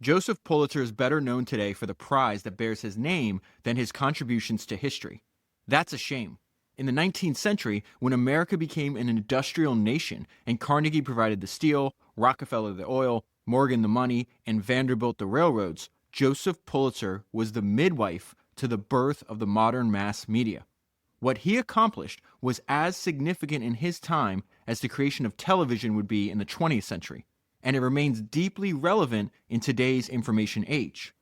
Joseph Pulitzer is better known today for the prize that bears his name than his contributions to history. That's a shame. In the 19th century, when America became an industrial nation and Carnegie provided the steel, Rockefeller the oil, Morgan the money, and Vanderbilt the railroads, Joseph Pulitzer was the midwife to the birth of the modern mass media. What he accomplished was as significant in his time as the creation of television would be in the 20th century, and it remains deeply relevant in today's information age.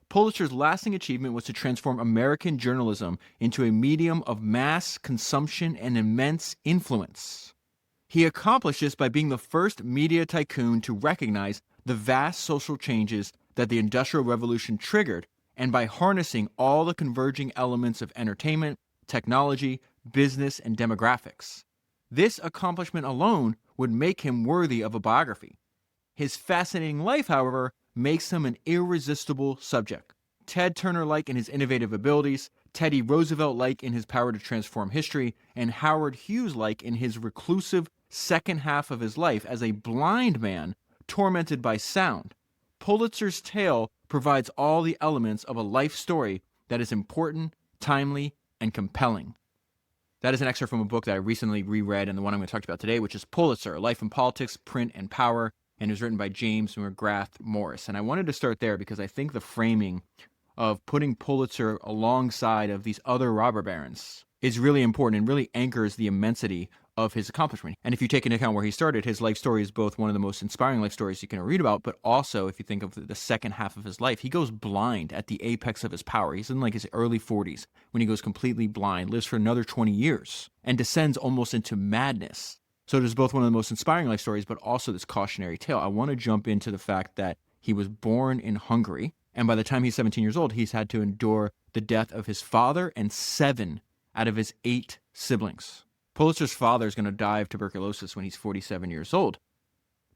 Pulitzer's lasting achievement was to transform American journalism into a medium of mass consumption and immense influence. He accomplished this by being the first media tycoon to recognize the vast social changes that the Industrial Revolution triggered, and by harnessing all the converging elements of entertainment, technology, business, and demographics. This accomplishment alone would make him worthy of a biography. His fascinating life, however, makes him an irresistible subject. Ted Turner-like in his innovative abilities, Teddy Roosevelt-like in his power to transform history, and Howard Hughes-like in his reclusive second half of his life as a blind man tormented by sound. Pulitzer's tale provides all the elements of a life story that is important, timely, and compelling. That is an excerpt from a book that I recently reread and the one I'm going to talk about today, which is Pulitzer, Life in Politics, Print, and Power, and it was written by James McGrath Morris. And I wanted to start there because I think the framing of putting Pulitzer alongside of these other robber barons is really important and really anchors the immensity of his accomplishment. And if you take into account where he started, his life story is both one of the most inspiring life stories you can read about, but also if you think of the second half of his life, he goes blind at the apex of his power. He's in like his early 40s when he goes completely blind, lives for another 20 years, and descends almost into madness. So it is both one of the most inspiring life stories, but also this cautionary tale. I want to jump into the fact that he was born in Hungary, and by the time he's 17 years old, he's had to endure the death of his father and 7 out of his 8 siblings. Pulitzer's father is going to die of tuberculosis when he's 47 years old.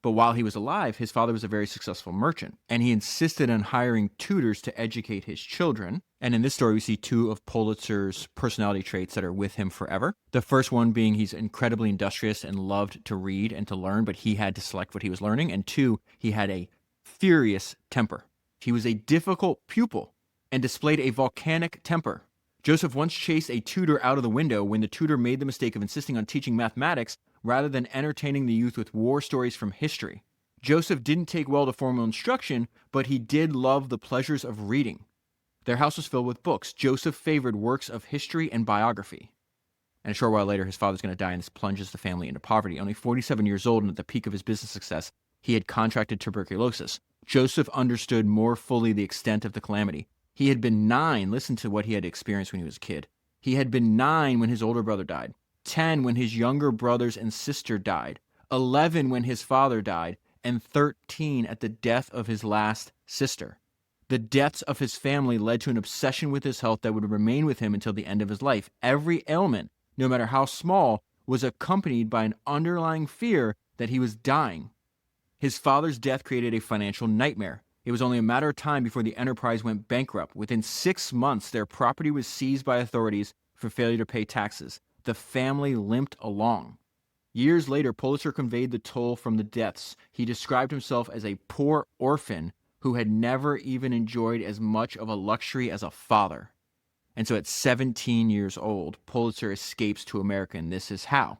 But while he was alive, his father was a very successful merchant, and he insisted on hiring tutors to educate his children. And in this story, we see 2 of Pulitzer's personality traits that are with him forever. The first one being he's incredibly industrious and loved to read and to learn, but he had to select what he was learning. And 2, he had a furious temper. He was a difficult pupil and displayed a volcanic temper. Joseph once chased a tutor out of the window when the tutor made the mistake of insisting on teaching mathematics rather than entertaining the youth with war stories from history. Joseph didn't take well to formal instruction, but he did love the pleasures of reading. Their house was filled with books. Joseph favored works of history and biography. And a short while later, his father's going to die, and this plunges the family into poverty. Only 47 years old and at the peak of his business success, he had contracted tuberculosis. Joseph understood more fully the extent of the calamity. He had been 9, listen to what he had experienced when he was a kid. He had been 9 when his older brother died, 10 when his younger brothers and sister died, 11 when his father died, and 13 at the death of his last sister. The deaths of his family led to an obsession with his health that would remain with him until the end of his life. Every ailment, no matter how small, was accompanied by an underlying fear that he was dying. His father's death created a financial nightmare. It was only a matter of time before the enterprise went bankrupt. Within 6 months, their property was seized by authorities for failure to pay taxes. The family limped along. Years later, Pulitzer conveyed the toll from the deaths. He described himself as a poor orphan who had never even enjoyed as much of a luxury as a father. And so at 17 years old, Pulitzer escapes to America, and this is how.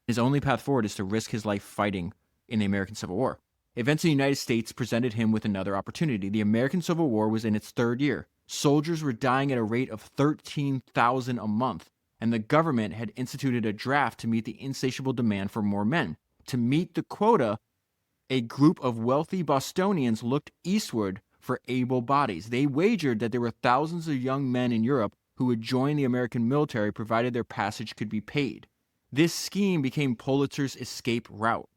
His only path forward is to risk his life fighting in the American Civil War. Events in the United States presented him with another opportunity. The American Civil War was in its 3rd year. Soldiers were dying at a rate of 13,000 a month, and the government had instituted a draft to meet the insatiable demand for more men. To meet the quota, a group of wealthy Bostonians looked eastward for able bodies. They wagered that there were thousands of young men in Europe who would join the American military provided their passage could be paid. This scheme became Pulitzer's escape route.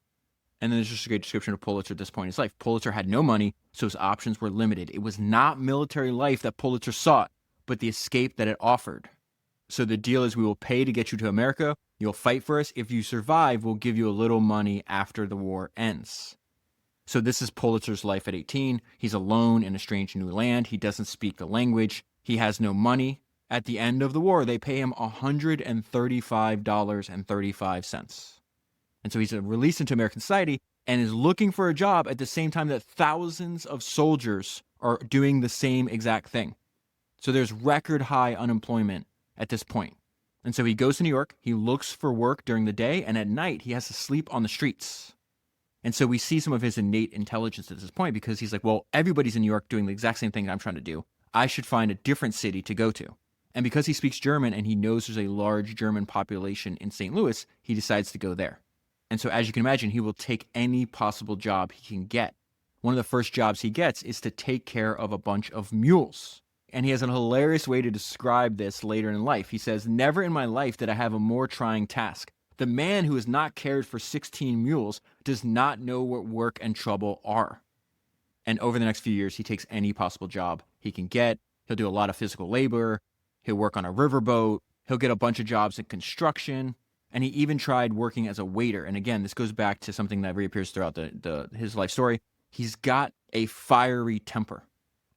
And then there's just a great description of Pulitzer at this point in his life. Pulitzer had no money, so his options were limited. It was not military life that Pulitzer sought, but the escape that it offered. So the deal is, we will pay to get you to America. You'll fight for us. If you survive, we'll give you a little money after the war ends. So this is Pulitzer's life at 18. He's alone in a strange new land. He doesn't speak the language. He has no money. At the end of the war, they pay him $135.35. And so he's released into American society, and is looking for a job at the same time that thousands of soldiers are doing the same exact thing. So there's record high unemployment at this point. And so he goes to New York, he looks for work during the day, and at night he has to sleep on the streets. And so we see some of his innate intelligence at this point because he's like, well, everybody's in New York doing the exact same thing I'm trying to do. I should find a different city to go to. And because he speaks German and he knows there's a large German population in St. Louis, he decides to go there. And so as you can imagine, he will take any possible job he can get. One of the first jobs he gets is to take care of a bunch of mules. And he has a hilarious way to describe this later in life. He says, "Never in my life did I have a more trying task. The man who has not cared for 16 mules does not know what work and trouble are." And over the next few years, he takes any possible job he can get. He'll do a lot of physical labor. He'll work on a riverboat. He'll get a bunch of jobs in construction. And he even tried working as a waiter. And again, this goes back to something that reappears throughout his life story. He's got a fiery temper.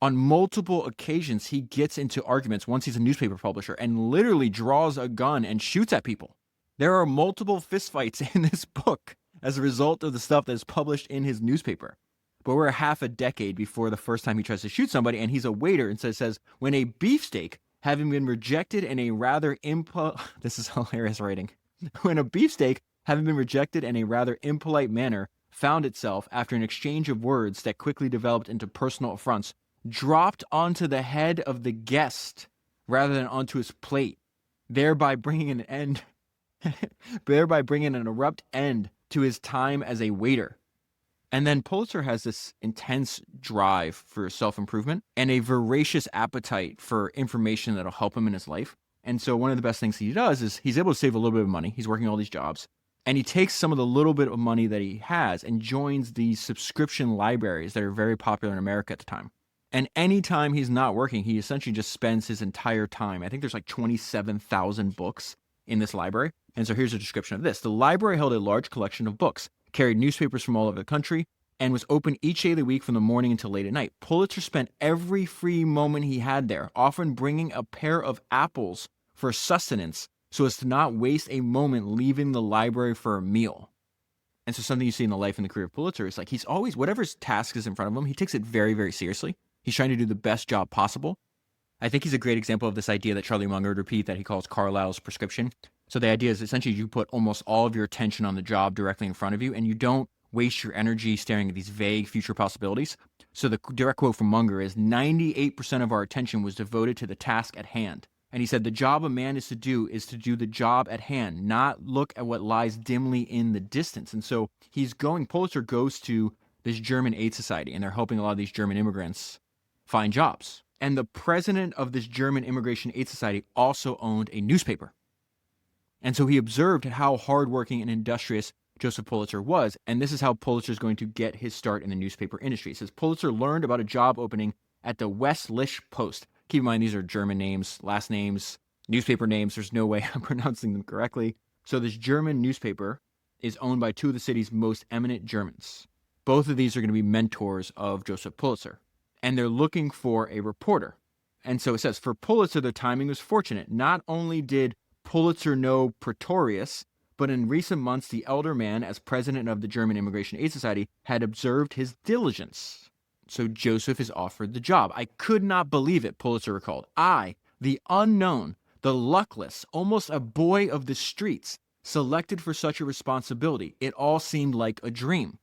On multiple occasions, he gets into arguments once he's a newspaper publisher and literally draws a gun and shoots at people. There are multiple fistfights in this book as a result of the stuff that's published in his newspaper. But we're half a decade before the first time he tries to shoot somebody, and he's a waiter, and says, when a beefsteak, having been rejected in a rather this is hilarious writing. When a beefsteak, having been rejected in a rather impolite manner, found itself, after an exchange of words that quickly developed into personal affronts, dropped onto the head of the guest rather than onto his plate, thereby bringing an abrupt end to his time as a waiter. And then Pulitzer has this intense drive for self-improvement and a voracious appetite for information that'll help him in his life. And so one of the best things he does is he's able to save a little bit of money. He's working all these jobs. And he takes some of the little bit of money that he has and joins these subscription libraries that are very popular in America at the time. And anytime he's not working, he essentially just spends his entire time. I think there's like 27,000 books in this library. And so here's a description of this. The library held a large collection of books, carried newspapers from all over the country, and was open each day of the week from the morning until late at night. Pulitzer spent every free moment he had there, often bringing a pair of apples for sustenance so as to not waste a moment leaving the library for a meal. And so something you see in the life and the career of Pulitzer is like he's always, whatever task is in front of him, he takes it very, very seriously. He's trying to do the best job possible. I think he's a great example of this idea that Charlie Munger would repeat that he calls Carlyle's prescription. So the idea is essentially you put almost all of your attention on the job directly in front of you, and you don't waste your energy staring at these vague future possibilities. So the direct quote from Munger is 98% of our attention was devoted to the task at hand. And he said, the job a man is to do the job at hand, not look at what lies dimly in the distance. And so Pulitzer goes to this German aid society, and they're helping a lot of these German immigrants find jobs. And the president of this German Immigration Aid Society also owned a newspaper. And so he observed how hardworking and industrious Joseph Pulitzer was, and this is how Pulitzer is going to get his start in the newspaper industry. It says Pulitzer learned about a job opening at the Westliche Post. Keep in mind, these are German names, last names, newspaper names. There's no way I'm pronouncing them correctly. So this German newspaper is owned by two of the city's most eminent Germans. Both of these are going to be mentors of Joseph Pulitzer, and they're looking for a reporter. And so it says, for Pulitzer, the timing was fortunate. Not only did Pulitzer know Pretorius, but in recent months, the elder man, as president of the German Immigration Aid Society, had observed his diligence. So Joseph is offered the job. I could not believe it, Pulitzer recalled. I, the unknown, the luckless, almost a boy of the streets, selected for such a responsibility. It all seemed like a dream.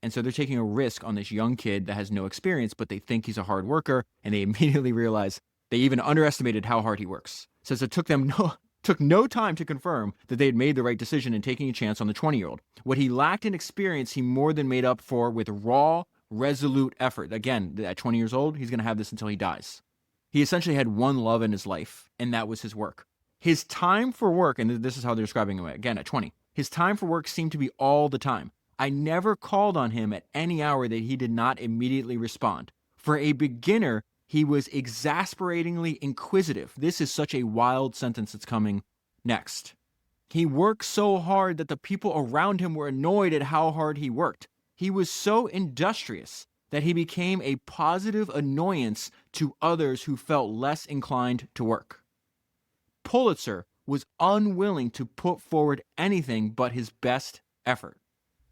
And so they're taking a risk on this young kid that has no experience, but they think he's a hard worker, and they immediately realize they even underestimated how hard he works. Says it took no time to confirm that they had made the right decision in taking a chance on the 20-year-old. What he lacked in experience, he more than made up for with raw, resolute effort. Again, at 20 years old, he's going to have this until he dies. He essentially had one love in his life, and that was his work. His time for work, and this is how they're describing him again at 20, his time for work seemed to be all the time. I never called on him at any hour that he did not immediately respond. For a beginner, he was exasperatingly inquisitive. This is such a wild sentence that's coming next. He worked so hard that the people around him were annoyed at how hard he worked. He was so industrious that he became a positive annoyance to others who felt less inclined to work. Pulitzer was unwilling to put forward anything but his best effort.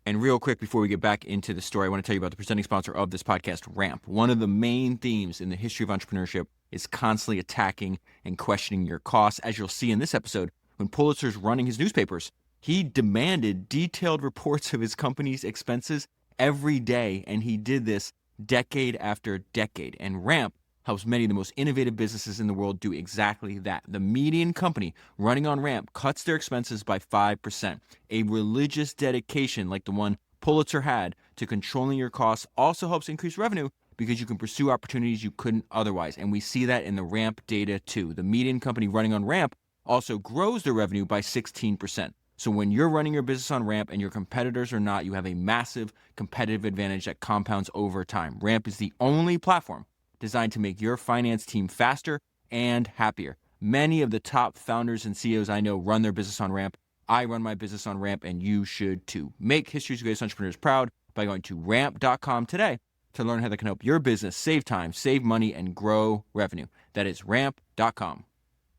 And real quick, before we get back into the story, I want to tell you about the presenting sponsor of this podcast, Ramp. One of the main themes in the history of entrepreneurship is constantly attacking and questioning your costs. As you'll see in this episode, when Pulitzer's running his newspapers, he demanded detailed reports of his company's expenses every day, and he did this decade after decade. And Ramp helps many of the most innovative businesses in the world do exactly that. The median company running on Ramp cuts their expenses by 5%. A religious dedication like the one Pulitzer had to controlling your costs also helps increase revenue because you can pursue opportunities you couldn't otherwise. And we see that in the Ramp data too. The median company running on Ramp also grows their revenue by 16%. So when you're running your business on Ramp and your competitors are not, you have a massive competitive advantage that compounds over time. Ramp is the only platform designed to make your finance team faster and happier. Many of the top founders and CEOs I know run their business on Ramp. I run my business on Ramp, and you should too. Make history's greatest entrepreneurs proud by going to ramp.com today to learn how they can help your business save time, save money, and grow revenue. That is ramp.com.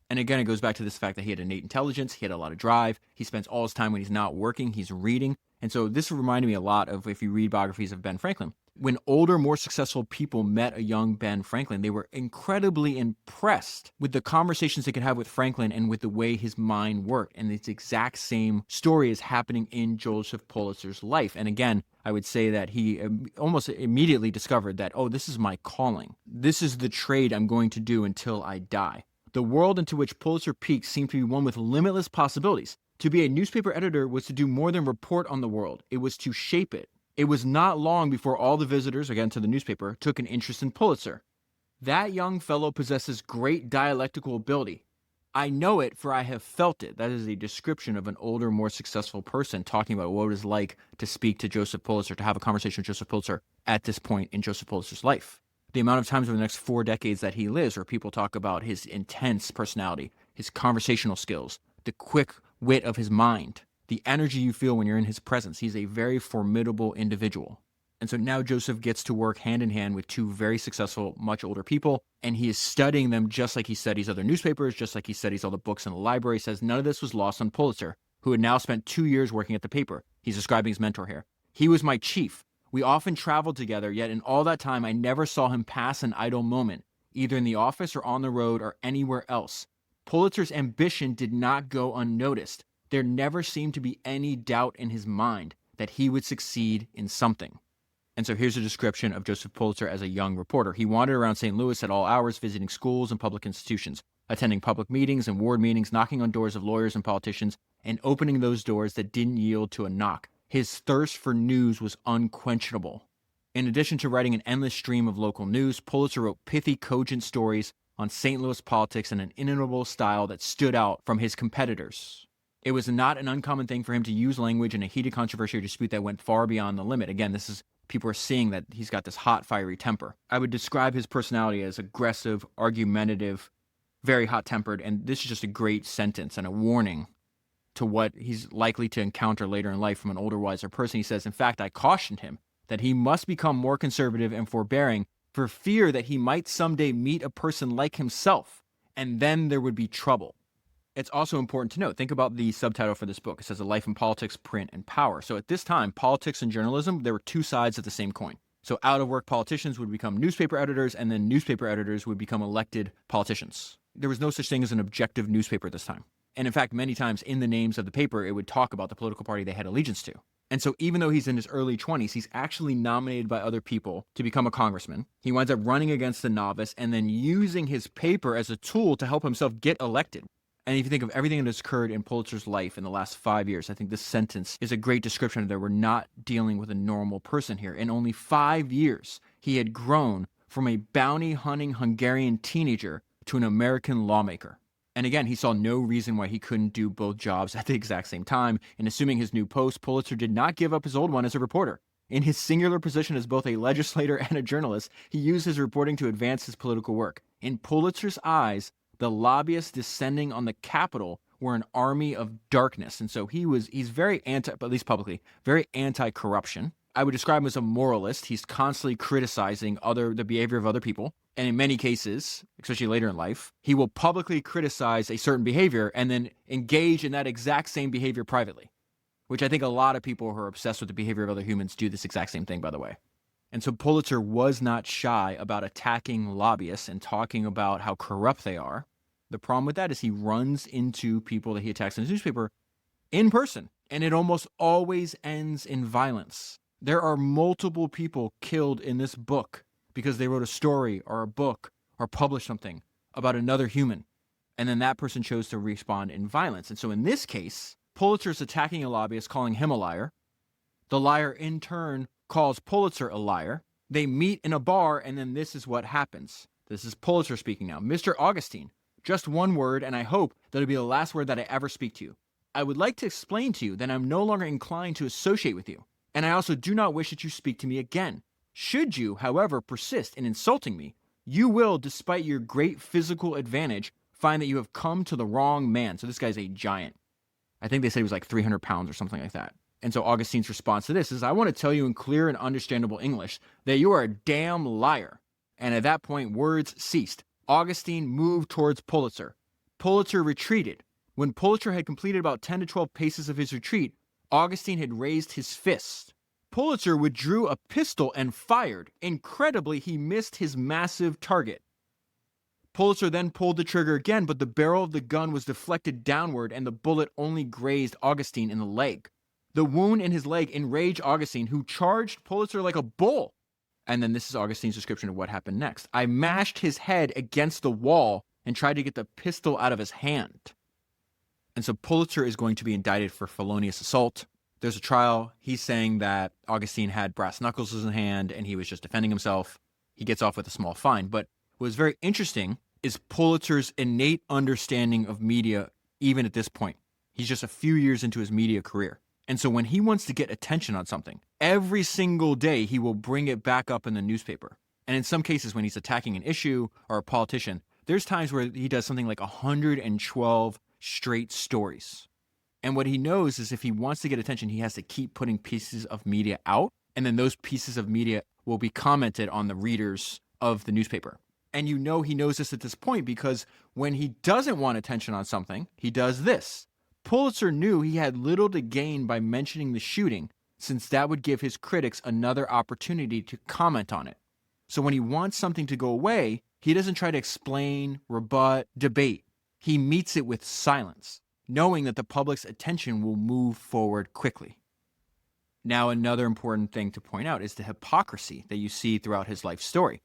And again, it goes back to this fact that he had innate intelligence, he had a lot of drive, he spends all his time when he's not working, he's reading. And so this reminded me a lot of if you read biographies of Ben Franklin. When older, more successful people met a young Ben Franklin, they were incredibly impressed with the conversations they could have with Franklin and with the way his mind worked. And this exact same story is happening in Joseph Pulitzer's life. And again, I would say that he almost immediately discovered that, oh, this is my calling. This is the trade I'm going to do until I die. The world into which Pulitzer peaked seemed to be one with limitless possibilities. To be a newspaper editor was to do more than report on the world. It was to shape it. It was not long before all the visitors, again to the newspaper, took an interest in Pulitzer. That young fellow possesses great dialectical ability. I know it, for I have felt it. That is a description of an older, more successful person talking about what it is like to speak to Joseph Pulitzer, to have a conversation with Joseph Pulitzer at this point in Joseph Pulitzer's life. The amount of times over the next 4 decades that he lives where people talk about his intense personality, his conversational skills, the quick wit of his mind, the energy you feel when you're in his presence. He's a very formidable individual. And so now Joseph gets to work hand in hand with two very successful, much older people, and he is studying them just like he studies other newspapers, just like he studies all the books in the library. He says none of this was lost on Pulitzer, who had now spent 2 years working at the paper. He's describing his mentor here. He was my chief. We often traveled together, yet in all that time I never saw him pass an idle moment, either in the office or on the road or anywhere else. Pulitzer's ambition did not go unnoticed. There never seemed to be any doubt in his mind that he would succeed in something. And so here's a description of Joseph Pulitzer as a young reporter. He wandered around St. Louis at all hours, visiting schools and public institutions, attending public meetings and ward meetings, knocking on doors of lawyers and politicians, and opening those doors that didn't yield to a knock. His thirst for news was unquenchable. In addition to writing an endless stream of local news, Pulitzer wrote pithy, cogent stories on St. Louis politics in an inimitable style that stood out from his competitors. It was not an uncommon thing for him to use language in a heated controversy or dispute that went far beyond the limit. Again, people are seeing that he's got this hot, fiery temper. I would describe his personality as aggressive, argumentative, very hot-tempered, and this is just a great sentence and a warning to what he's likely to encounter later in life from an older, wiser person. He says, in fact, I cautioned him that he must become more conservative and forbearing for fear that he might someday meet a person like himself, and then there would be trouble. It's also important to note, think about the subtitle for this book. It says, A Life in Politics, Print, and Power. So at this time, politics and journalism, there were two sides of the same coin. So out-of-work politicians would become newspaper editors, and then newspaper editors would become elected politicians. There was no such thing as an objective newspaper at this time. And in fact, many times in the names of the paper, it would talk about the political party they had allegiance to. And so even though he's in his early 20s, he's actually nominated by other people to become a congressman. He winds up running against the novice and then using his paper as a tool to help himself get elected. And if you think of everything that has occurred in Pulitzer's life in the last 5 years, I think this sentence is a great description that we're not dealing with a normal person here. In only 5 years, he had grown from a bounty-hunting Hungarian teenager to an American lawmaker. And again, he saw no reason why he couldn't do both jobs at the exact same time. In assuming his new post, Pulitzer did not give up his old one as a reporter. In his singular position as both a legislator and a journalist, he used his reporting to advance his political work. In Pulitzer's eyes, the lobbyists descending on the Capitol were an army of darkness. And so he's very at least publicly, very anti-corruption. I would describe him as a moralist. He's constantly criticizing the behavior of other people. And in many cases, especially later in life, he will publicly criticize a certain behavior and then engage in that exact same behavior privately. which I think a lot of people who are obsessed with the behavior of other humans do this exact same thing, by the way. And so Pulitzer was not shy about attacking lobbyists and talking about how corrupt they are. The problem with that is he runs into people that he attacks in his newspaper in person, and it almost always ends in violence. There are multiple people killed in this book because they wrote a story or a book or published something about another human, and then that person chose to respond in violence. And so in this case, Pulitzer's attacking a lobbyist, calling him a liar. The liar in turn calls Pulitzer a liar. They meet in a bar, and then this is what happens. This is Pulitzer speaking now. Mr. Augustine, just one word, and I hope that it'll be the last word that I ever speak to you. I would like to explain to you that I'm no longer inclined to associate with you, and I also do not wish that you speak to me again. Should you, however, persist in insulting me, you will, despite your great physical advantage, find that you have come to the wrong man. So this guy's a giant. I think they said he was like 300 pounds or something like that. And so Augustine's response to this is, I want to tell you in clear and understandable English that you are a damn liar. And at that point, words ceased. Augustine moved towards Pulitzer. Pulitzer retreated. When Pulitzer had completed about 10 to 12 paces of his retreat, Augustine had raised his fist. Pulitzer withdrew a pistol and fired. Incredibly, he missed his massive target. Pulitzer then pulled the trigger again, but the barrel of the gun was deflected downward and the bullet only grazed Augustine in the leg. The wound in his leg enraged Augustine, who charged Pulitzer like a bull. And then this is Augustine's description of what happened next. I mashed his head against the wall and tried to get the pistol out of his hand. And so Pulitzer is going to be indicted for felonious assault. There's a trial. He's saying that Augustine had brass knuckles in his hand and he was just defending himself. He gets off with a small fine. But what's very interesting is Pulitzer's innate understanding of media even at this point. He's just a few years into his media career. And so when he wants to get attention on something, every single day he will bring it back up in the newspaper. And in some cases, when he's attacking an issue or a politician, there's times where he does something like 112 straight stories. And what he knows is if he wants to get attention, he has to keep putting pieces of media out. And then those pieces of media will be commented on the readers of the newspaper. And you know he knows this at this point because when he doesn't want attention on something, he does this. Pulitzer knew he had little to gain by mentioning the shooting, since that would give his critics another opportunity to comment on it. So when he wants something to go away, he doesn't try to explain, rebut, debate. He meets it with silence, knowing that the public's attention will move forward quickly. Now, another important thing to point out is the hypocrisy that you see throughout his life story,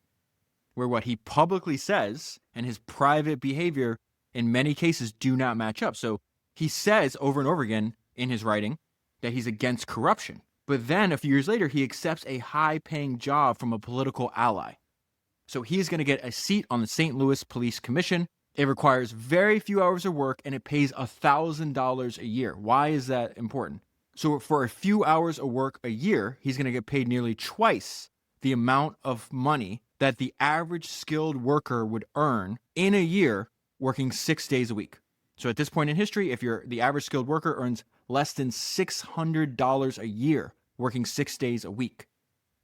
where what he publicly says and his private behavior in many cases do not match up. So he says over and over again in his writing that he's against corruption. But then a few years later, he accepts a high-paying job from a political ally. So he's going to get a seat on the St. Louis Police Commission. It requires very few hours of work, and it pays $1,000 a year. Why is that important? So for a few hours of work a year, he's going to get paid nearly twice the amount of money that the average skilled worker would earn in a year working 6 days a week. So at this point in history, if the average skilled worker earns less than $600 a year working 6 days a week.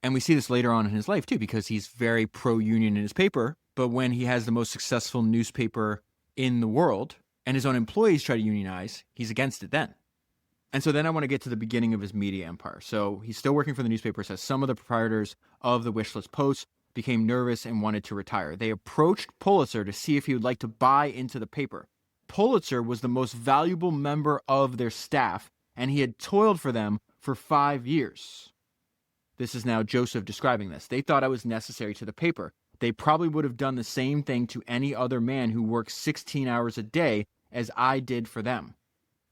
And we see this later on in his life too, because he's very pro-union in his paper. But when he has the most successful newspaper in the world and his own employees try to unionize, he's against it then. And so then I want to get to the beginning of his media empire. So he's still working for the newspaper. Says some of the proprietors of the Wishlist Post became nervous and wanted to retire. They approached Pulitzer to see if he would like to buy into the paper. Pulitzer was the most valuable member of their staff, and he had toiled for them for 5 years. This is now Joseph describing this. They thought I was necessary to the paper. They probably would have done the same thing to any other man who worked 16 hours a day as I did for them.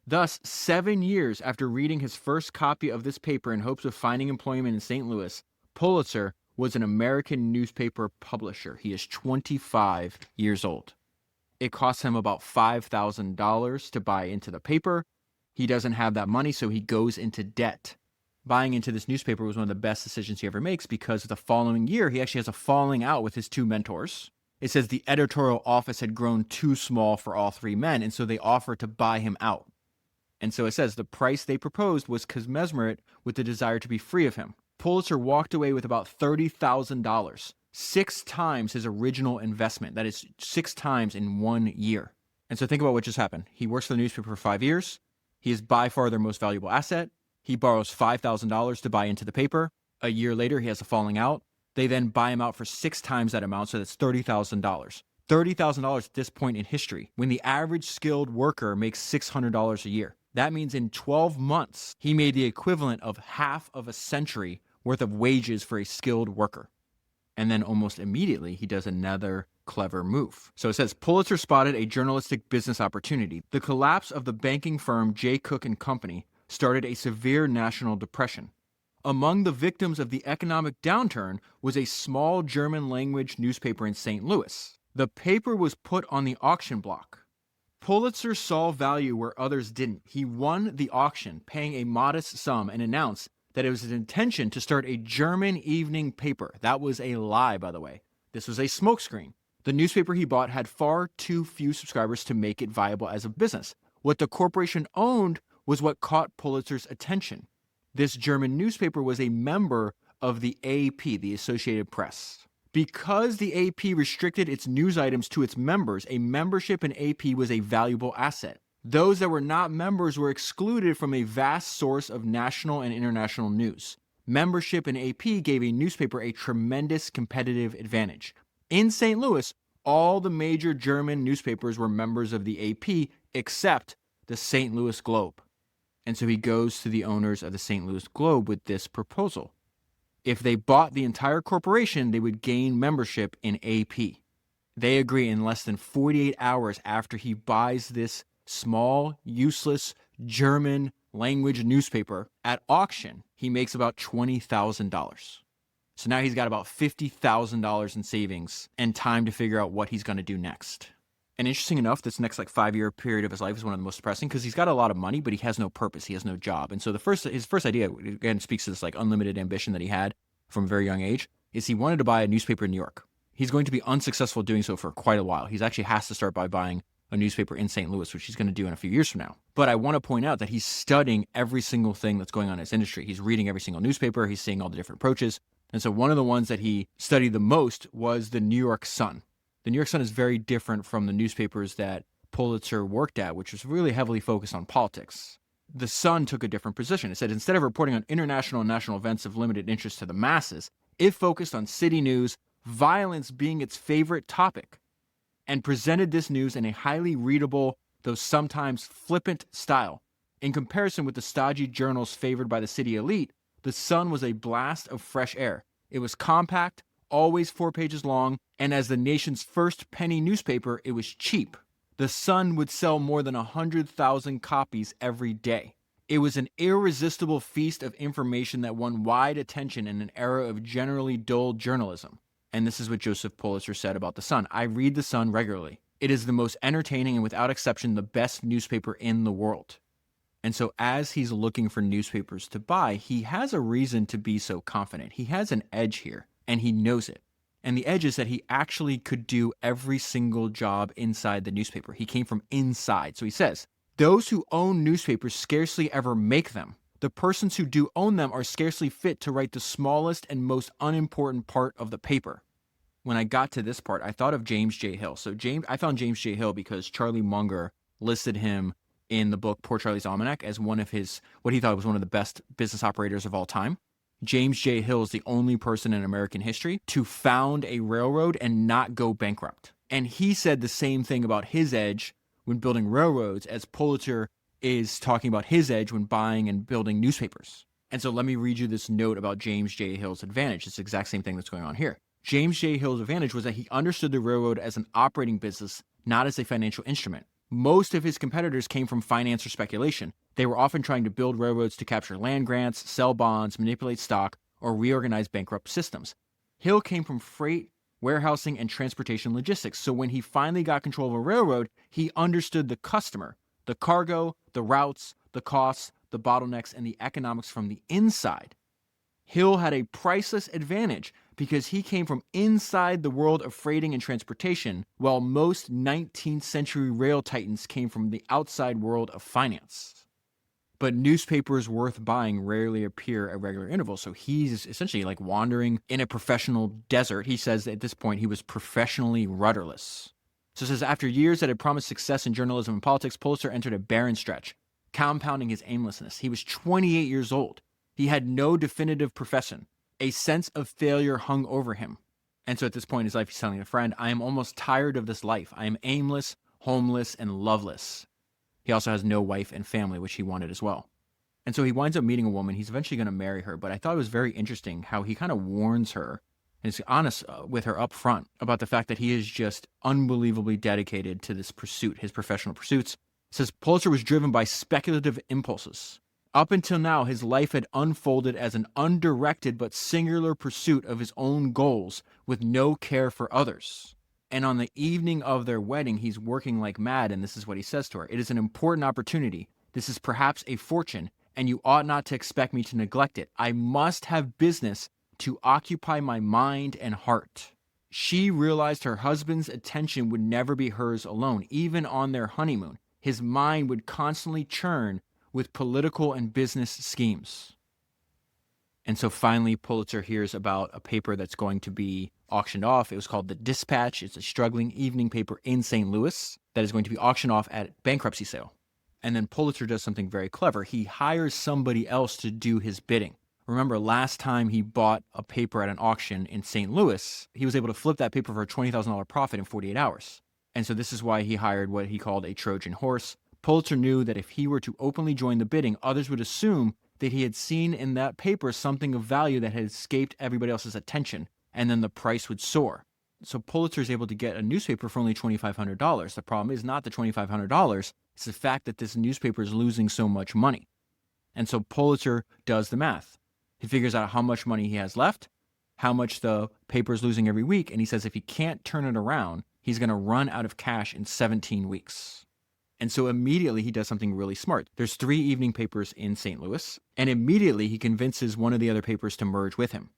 Thus, 7 years after reading his first copy of this paper in hopes of finding employment in St. Louis, Pulitzer was an American newspaper publisher. He is 25 years old. It costs him about $5,000 to buy into the paper. He doesn't have that money, so he goes into debt. Buying into this newspaper was one of the best decisions he ever makes because the following year, he actually has a falling out with his two mentors. It says the editorial office had grown too small for all three men, and so they offered to buy him out. And so it says the price they proposed was commensurate with the desire to be free of him. Pulitzer walked away with about $30,000. 6 times his original investment. That is 6 times in 1 year. And so think about what just happened. He works for the newspaper for 5 years. He is by far their most valuable asset. He borrows $5,000 to buy into the paper. A year later, he has a falling out. They then buy him out for 6 times that amount, so that's $30,000. $30,000 at this point in history, when the average skilled worker makes $600 a year. That means in 12 months, he made the equivalent of half of a century worth of wages for a skilled worker. And then almost immediately, he does another clever move. So it says, Pulitzer spotted a journalistic business opportunity. The collapse of the banking firm J. Cook and Company started a severe national depression. Among the victims of the economic downturn was a small German-language newspaper in St. Louis. The paper was put on the auction block. Pulitzer saw value where others didn't. He won the auction, paying a modest sum, and announced that it was his intention to start a German evening paper. That was a lie, by the way. This was a smokescreen. The newspaper he bought had far too few subscribers to make it viable as a business. What the corporation owned was what caught Pulitzer's attention. This German newspaper was a member of the AP, the Associated Press. Because the AP restricted its news items to its members, a membership in AP was a valuable asset. Those that were not members were excluded from a vast source of national and international news. Membership in AP gave a newspaper a tremendous competitive advantage. In St. Louis, all the major German newspapers were members of the AP except the St. Louis Globe. And so he goes to the owners of the St. Louis Globe with this proposal. If they bought the entire corporation, they would gain membership in AP. They agree in less than 48 hours after he buys this small, useless German language newspaper at auction. He makes about $20,000. So now he's got about $50,000 in savings and time to figure out what he's going to do next. And interesting enough, this next 5-year period of his life is one of the most depressing because he's got a lot of money, but he has no purpose. He has no job. And so his first idea, again, speaks to this unlimited ambition that he had from a very young age, is he wanted to buy a newspaper in New York. He's going to be unsuccessful doing so for quite a while. He actually has to start by buying a newspaper in St. Louis, which he's going to do in a few years from now. But I want to point out that he's studying every single thing that's going on in his industry. He's reading every single newspaper. He's seeing all the different approaches. And so one of the ones that he studied the most was the New York Sun. The New York Sun is very different from the newspapers that Pulitzer worked at, which was really heavily focused on politics. The Sun took a different position. It said instead of reporting on international and national events of limited interest to the masses, it focused on city news, violence being its favorite topic, and presented this news in a highly readable, though sometimes flippant style. In comparison with the stodgy journals favored by the city elite, the Sun was a blast of fresh air. It was compact, always 4 pages long, and as the nation's first penny newspaper, it was cheap. The Sun would sell more than 100,000 copies every day. It was an irresistible feast of information that won wide attention in an era of generally dull journalism. And this is what Joseph Pulitzer said about the Sun. I read the Sun regularly. It is the most entertaining and without exception the best newspaper in the world. And so as he's looking for newspapers to buy, he has a reason to be so confident. He has an edge here, and he knows it. And the edge is that he actually could do every single job inside the newspaper. He came from inside. So he says, those who own newspapers scarcely ever make them. The persons who do own them are scarcely fit to write the smallest and most unimportant part of the paper. When I got to this part, I thought of James J. Hill. So I found James J. Hill because Charlie Munger listed him in the book Poor Charlie's Almanac as one of his, what he thought was one of the best business operators of all time. James J. Hill is the only person in American history to found a railroad and not go bankrupt. And he said the same thing about his edge when building railroads as Pulitzer is talking about his edge when buying and building newspapers. And so let me read you this note about James J. Hill's advantage. It's the exact same thing that's going on here. James J. Hill's advantage was that he understood the railroad as an operating business, not as a financial instrument. Most of his competitors came from finance or speculation. They were often trying to build railroads to capture land grants, sell bonds, manipulate stock, or reorganize bankrupt systems. Hill came from freight, warehousing, and transportation logistics. So when he finally got control of a railroad, he understood the customer, the cargo, the routes, the costs, the bottlenecks, and the economics from the inside. Hill had a priceless advantage because he came from inside the world of freighting and transportation, while most 19th century rail titans came from the outside world of finance. But newspapers worth buying rarely appear at regular intervals, so he's essentially wandering in a professional desert. He says that at this point he was professionally rudderless. So it says, after years that had promised success in journalism and politics, Pulitzer entered a barren stretch. compounding his aimlessness. He was 28 years old. He had no definitive profession. A sense of failure hung over him. And so at this point in his life, he's telling a friend, I am almost tired of this life. I am aimless, homeless, and loveless. He also has no wife and family, which he wanted as well. And so he winds up meeting a woman. He's eventually going to marry her. But I thought it was very interesting how he kind of warns her and is honest with her up front about the fact that he is just unbelievably dedicated to this pursuit, his professional pursuits. He says Pulitzer was driven by speculative impulses. Up until now, his life had unfolded as an undirected but singular pursuit of his own goals with no care for others. And on the evening of their wedding, he's working like mad, and this is what he says to her. It is an important opportunity. This is perhaps a fortune, and you ought not to expect me to neglect it. I must have business to occupy my mind and heart. She realized her husband's attention would never be hers alone, even on their honeymoon. His mind would constantly churn with political and business schemes. And so finally, Pulitzer hears about a paper that's going to be auctioned off. It was called The Dispatch. It's a struggling evening paper in St. Louis that is going to be auctioned off at bankruptcy sale. And then Pulitzer does something very clever. He hires somebody else to do his bidding. Remember, last time he bought a paper at an auction in St. Louis, he was able to flip that paper for a $20,000 profit in 48 hours. And so this is why he hired what he called a Trojan horse. Pulitzer knew that if he were to openly join the bidding, others would assume that he had seen in that paper something of value that had escaped everybody else's attention, and then the price would soar. So Pulitzer is able to get a newspaper for only $2,500. The problem is not the $2,500, it's the fact that this newspaper is losing so much money. And so Pulitzer does the math. He figures out how much money he has left, how much the paper is losing every week, and he says if he can't turn it around, he's going to run out of cash in 17 weeks. And so immediately he does something really smart. There's 3 evening papers in St. Louis, and immediately he convinces one of the other papers to merge with him.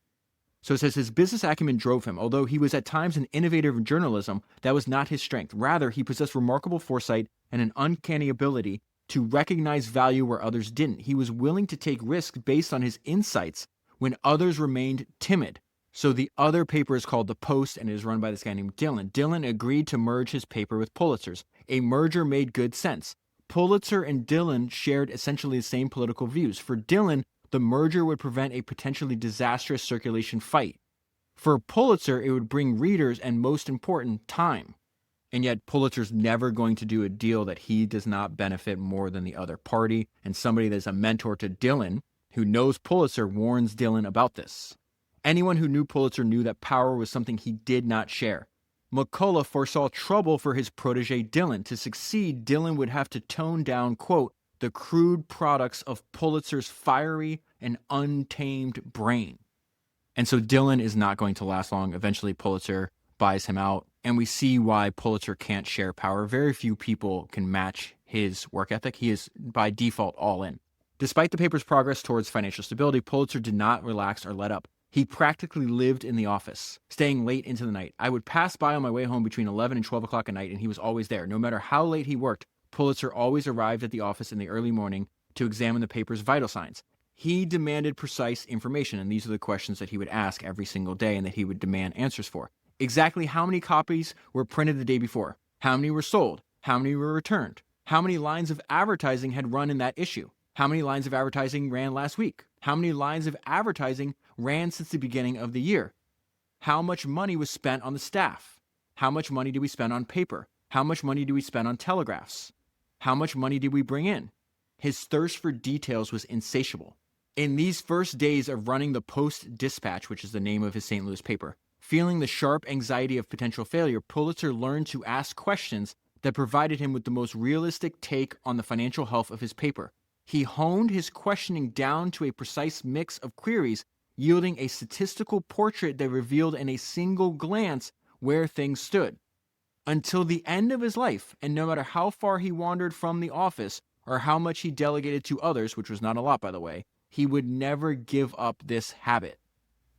So it says his business acumen drove him. Although he was at times an innovator in journalism, that was not his strength. Rather, he possessed remarkable foresight and an uncanny ability to recognize value where others didn't. He was willing to take risks based on his insights when others remained timid. So the other paper is called The Post and is run by this guy named Dillon. Dillon agreed to merge his paper with Pulitzer's. A merger made good sense. Pulitzer and Dillon shared essentially the same political views. For Dillon, the merger would prevent a potentially disastrous circulation fight. For Pulitzer, it would bring readers and, most important, time. And yet Pulitzer's never going to do a deal that he does not benefit more than the other party. And somebody that's a mentor to Dillon, who knows Pulitzer, warns Dillon about this. Anyone who knew Pulitzer knew that power was something he did not share. McCullough foresaw trouble for his protege Dillon. To succeed, Dillon would have to tone down, quote, the crude products of Pulitzer's fiery and untamed brain. And so Dillon is not going to last long. Eventually, Pulitzer buys him out. And we see why Pulitzer can't share power. Very few people can match his work ethic. He is, by default, all in. Despite the paper's progress towards financial stability, Pulitzer did not relax or let up. He practically lived in the office, staying late into the night. I would pass by on my way home between 11 and 12 o'clock at night, and he was always there. No matter how late he worked, Pulitzer always arrived at the office in the early morning to examine the paper's vital signs. He demanded precise information, and these are the questions that he would ask every single day and that he would demand answers for. Exactly how many copies were printed the day before? How many were sold? How many were returned? How many lines of advertising had run in that issue? How many lines of advertising ran last week? How many lines of advertising ran since the beginning of the year? How much money was spent on the staff? How much money did we spend on paper? How much money did we spend on telegraphs? How much money did we bring in? His thirst for details was insatiable. In these first days of running the Post-Dispatch, which is the name of his St. Louis paper, feeling the sharp anxiety of potential failure, Pulitzer learned to ask questions that provided him with the most realistic take on the financial health of his paper. He honed his questioning down to a precise mix of queries, yielding a statistical portrait that revealed in a single glance where things stood. Until the end of his life, and no matter how far he wandered from the office or how much he delegated to others, which was not a lot, by the way, he would never give up this habit.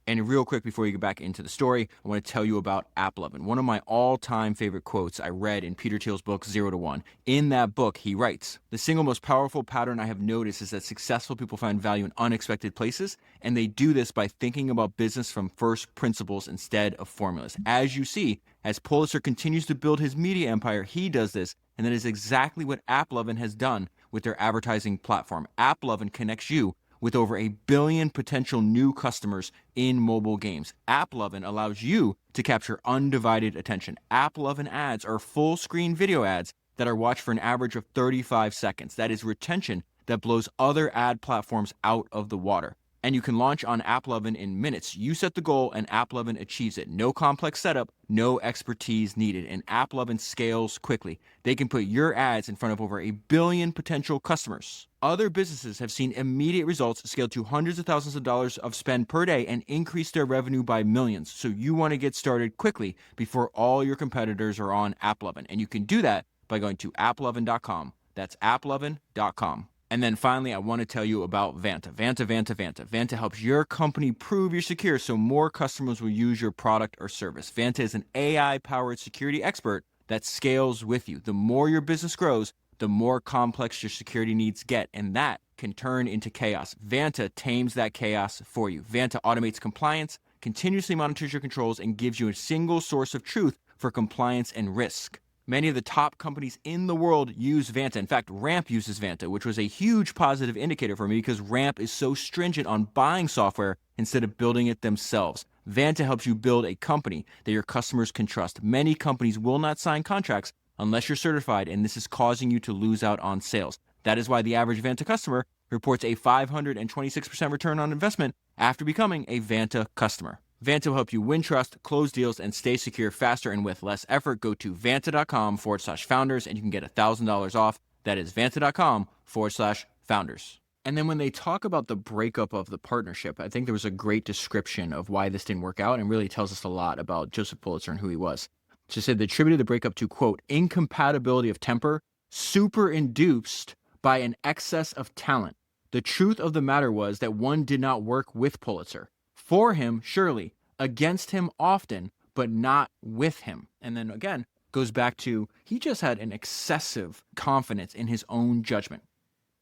And real quick, before you get back into the story, I want to tell you about AppLovin, one of my all-time favorite quotes I read in Peter Thiel's book, 0 to 1. In that book, he writes, the single most powerful pattern I have noticed is that successful people find value in unexpected places, and they do this by thinking about business from first principles instead of formulas. As you see, as Pulitzer continues to build his media empire, he does this, and that is exactly what AppLovin has done with their advertising platform. AppLovin connects you with over 1 billion potential new customers in mobile games. AppLovin allows you to capture undivided attention. AppLovin ads are full-screen video ads that are watched for an average of 35 seconds. That is retention that blows other ad platforms out of the water. And you can launch on AppLovin in minutes. You set the goal and AppLovin achieves it. No complex setup, no expertise needed. And AppLovin scales quickly. They can put your ads in front of over 1 billion potential customers. Other businesses have seen immediate results scale to hundreds of thousands of dollars of spend per day and increase their revenue by millions. So you want to get started quickly before all your competitors are on AppLovin. And you can do that by going to applovin.com. That's applovin.com. And then finally, I want to tell you about Vanta. Vanta helps your company prove you're secure so more customers will use your product or service. Vanta is an AI-powered security expert that scales with you. The more your business grows, the more complex your security needs get, and that can turn into chaos. Vanta tames that chaos for you. Vanta automates compliance, continuously monitors your controls, and gives you a single source of truth for compliance and risk. Many of the top companies in the world use Vanta. In fact, Ramp uses Vanta, which was a huge positive indicator for me because Ramp is so stringent on buying software instead of building it themselves. Vanta helps you build a company that your customers can trust. Many companies will not sign contracts unless you're certified, and this is causing you to lose out on sales. That is why the average Vanta customer reports a 526% return on investment after becoming a Vanta customer. Vanta will help you win trust, close deals, and stay secure faster and with less effort. Go to vanta.com/founders and you can get $1,000 off. That is vanta.com/founders. And then when they talk about the breakup of the partnership, I think there was a great description of why this didn't work out and really tells us a lot about Joseph Pulitzer and who he was. She said they attributed the breakup to, quote, incompatibility of temper, superinduced by an excess of talent. The truth of the matter was that one did not work with Pulitzer. For him, surely, against him often, but not with him. And then again, goes back to he just had an excessive confidence in his own judgment.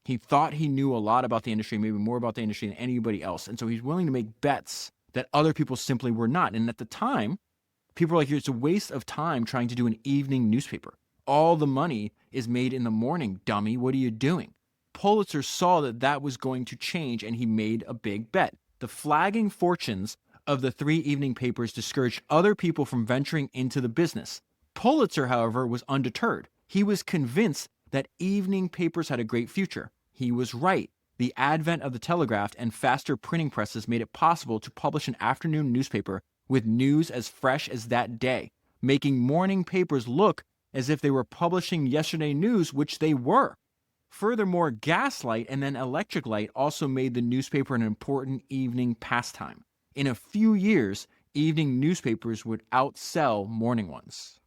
He thought he knew a lot about the industry, maybe more about the industry than anybody else. And so he's willing to make bets that other people simply were not. And at the time, people were like, it's a waste of time trying to do an evening newspaper. All the money is made in the morning, dummy. What are you doing? Pulitzer saw that that was going to change, and he made a big bet. The flagging fortunes of the 3 evening papers discouraged other people from venturing into the business. Pulitzer, however, was undeterred. He was convinced that evening papers had a great future. He was right. The advent of the telegraph and faster printing presses made it possible to publish an afternoon newspaper with news as fresh as that day, making morning papers look as if they were publishing yesterday's news, which they were. Furthermore, gaslight and then electric light also made the newspaper an important evening pastime. In a few years, evening newspapers would outsell morning ones.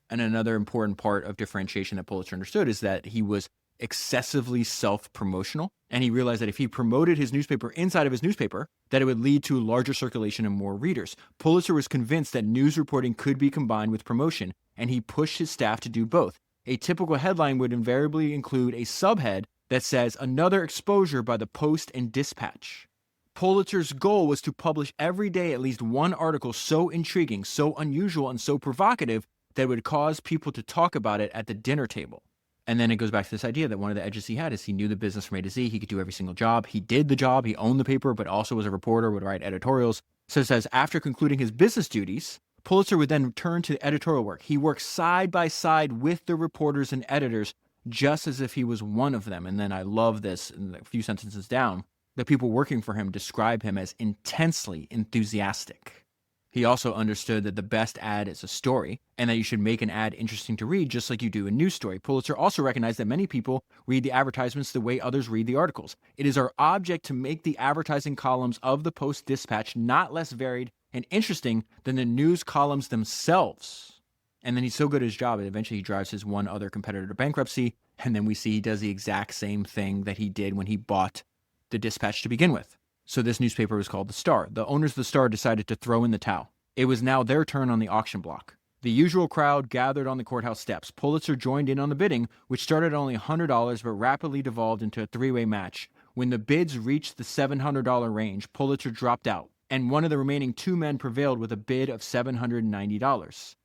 And another important part of differentiation that Pulitzer understood is that he was excessively self-promotional, and he realized that if he promoted his newspaper inside of his newspaper, that it would lead to larger circulation and more readers. Pulitzer was convinced that news reporting could be combined with promotion, and he pushed his staff to do both. A typical headline would invariably include a subhead that says, "Another exposure by the Post and Dispatch." Pulitzer's goal was to publish every day at least one article so intriguing, so unusual, and so provocative that it would cause people to talk about it at the dinner table. And then it goes back to this idea that one of the edges he had is he knew the business from A to Z. He could do every single job. He did the job. He owned the paper, but also was a reporter, would write editorials. So it says, after concluding his business duties, Pulitzer would then turn to editorial work. He worked side by side with the reporters and editors, just as if he was one of them. And then I love this, in a few sentences down, the people working for him describe him as intensely enthusiastic. He also understood that the best ad is a story, and that you should make an ad interesting to read just like you do a news story. Pulitzer also recognized that many people read the advertisements the way others read the articles. It is our object to make the advertising columns of the Post-Dispatch not less varied and interesting than the news columns themselves. And then he's so good at his job that eventually he drives his one other competitor to bankruptcy, and then we see he does the exact same thing that he did when he bought the Dispatch to begin with. So this newspaper was called The Star. The owners of The Star decided to throw in the towel. It was now their turn on the auction block. The usual crowd gathered on the courthouse steps. Pulitzer joined in on the bidding, which started at only $100 but rapidly devolved into a three-way match. When the bids reached the $700 range, Pulitzer dropped out, and one of the remaining two men prevailed with a bid of $790.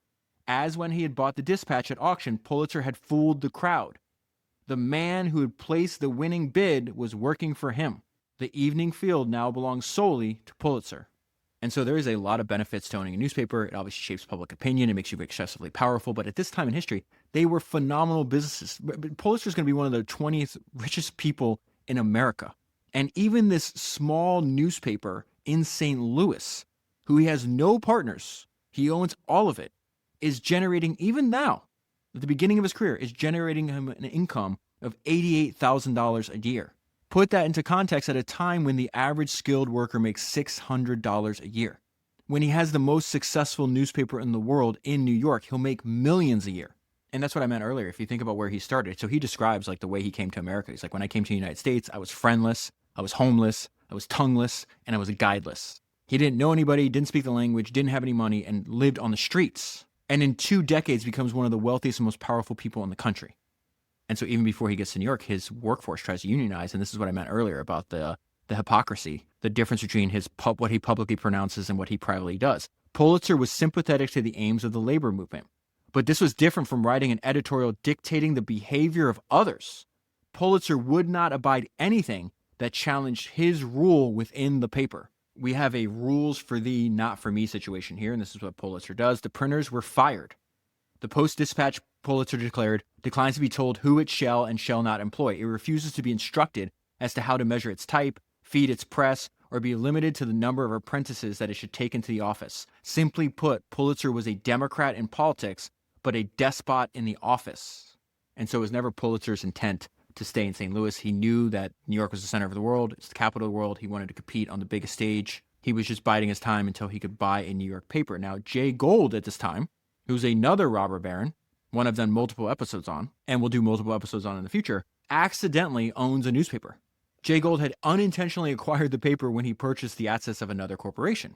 As when he had bought the Dispatch at auction, Pulitzer had fooled the crowd. The man who had placed the winning bid was working for him. The Evening Field now belongs solely to Pulitzer. And so there is a lot of benefits to owning a newspaper. It obviously shapes public opinion. It makes you excessively powerful. But at this time in history, they were phenomenal businesses. Pulitzer is going to be one of the 20th richest people in America. And even this small newspaper in St. Louis, who he has no partners, he owns all of it, is generating, even now, at the beginning of his career, is generating him an income of $88,000 a year. Put that into context at a time when the average skilled worker makes $600 a year. When he has the most successful newspaper in the world in New York, he'll make millions a year. And that's what I meant earlier. If you think about where he started. So he describes like the way he came to America. He's like, when I came to the United States, I was friendless, I was homeless, I was tongueless, and I was guideless. He didn't know anybody, didn't speak the language, didn't have any money, and lived on the streets. And in 2 decades becomes one of the wealthiest and most powerful people in the country. And so even before he gets to New York, his workforce tries to unionize. And this is what I meant earlier about the hypocrisy, the difference between what he publicly pronounces and what he privately does. Pulitzer was sympathetic to the aims of the labor movement. But this was different from writing an editorial dictating the behavior of others. Pulitzer would not abide anything that challenged his rule within the paper. We have a rules for thee, not for me situation here, and this is what Pulitzer does. The printers were fired. The Post-Dispatch, Pulitzer declared, declines to be told who it shall and shall not employ. It refuses to be instructed as to how to measure its type, feed its press, or be limited to the number of apprentices that it should take into the office. Simply put, Pulitzer was a Democrat in politics, but a despot in the office. And so it was never Pulitzer's intent to stay in St. Louis. He knew that New York was the center of the world. It's the capital of the world. He wanted to compete on the biggest stage. He was just biding his time until he could buy a New York paper. Now, Jay Gould at this time, who's another robber baron, one I've done multiple episodes on, and will do multiple episodes on in the future, accidentally owns a newspaper. Jay Gould had unintentionally acquired the paper when he purchased the assets of another corporation.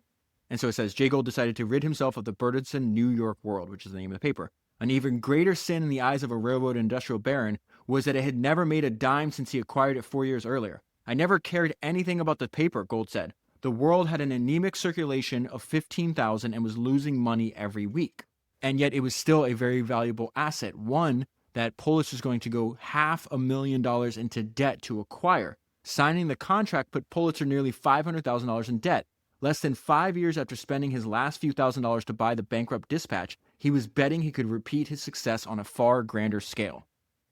And so it says, Jay Gould decided to rid himself of the burdensome New York World, which is the name of the paper. An even greater sin in the eyes of a railroad industrial baron was that it had never made a dime since he acquired it 4 years earlier. I never cared anything about the paper, Gould said. The World had an anemic circulation of 15,000 and was losing money every week. And yet it was still a very valuable asset, one that Pulitzer is going to go $500,000 into debt to acquire. Signing the contract put Pulitzer nearly $500,000 in debt. Less than 5 years after spending his last few $1,000s to buy the bankrupt Dispatch, he was betting he could repeat his success on a far grander scale.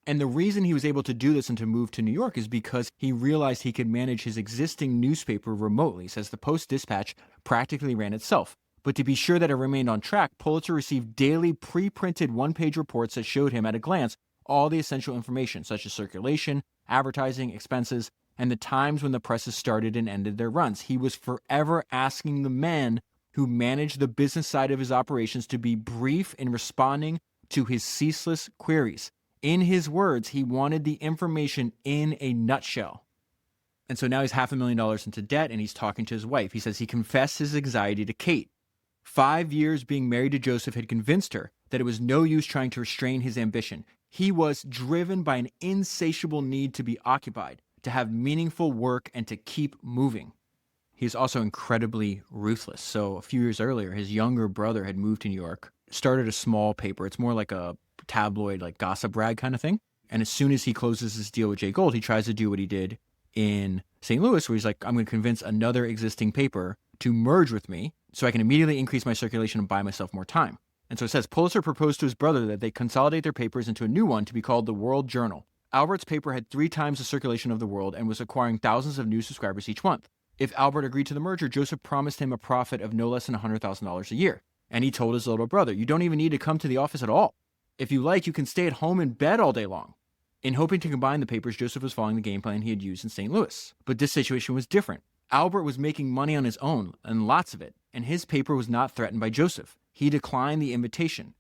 And the reason he was able to do this and to move to New York is because he realized he could manage his existing newspaper remotely, says the Post-Dispatch practically ran itself. But to be sure that it remained on track, Pulitzer received daily pre-printed one-page reports that showed him at a glance all the essential information, such as circulation, advertising, expenses, and the times when the presses started and ended their runs. He was forever asking the men who managed the business side of his operations to be brief in responding to his ceaseless queries. In his words, he wanted the information in a nutshell. And so now he's $500,000 into debt, and he's talking to his wife. He says he confessed his anxiety to Kate. 5 years being married to Joseph had convinced her that it was no use trying to restrain his ambition. He was driven by an insatiable need to be occupied, to have meaningful work, and to keep moving. He's also incredibly ruthless. So a few years earlier, his younger brother had moved to New York, started a small paper. It's more like a tabloid, like gossip rag kind of thing. And as soon as he closes his deal with Jay Gould, he tries to do what he did in St. Louis, where he's like, I'm going to convince another existing paper to merge with me so I can immediately increase my circulation and buy myself more time. And so it says, Pulitzer proposed to his brother that they consolidate their papers into a new one to be called the World Journal. Albert's paper had 3 times the circulation of the World and was acquiring thousands of new subscribers each month. If Albert agreed to the merger, Joseph promised him a profit of no less than $100,000 a year. And he told his little brother, you don't even need to come to the office at all. If you like, you can stay at home in bed all day long. In hoping to combine the papers, Joseph was following the game plan he had used in St. Louis. But this situation was different. Albert was making money on his own, and lots of it, and his paper was not threatened by Joseph. He declined the invitation.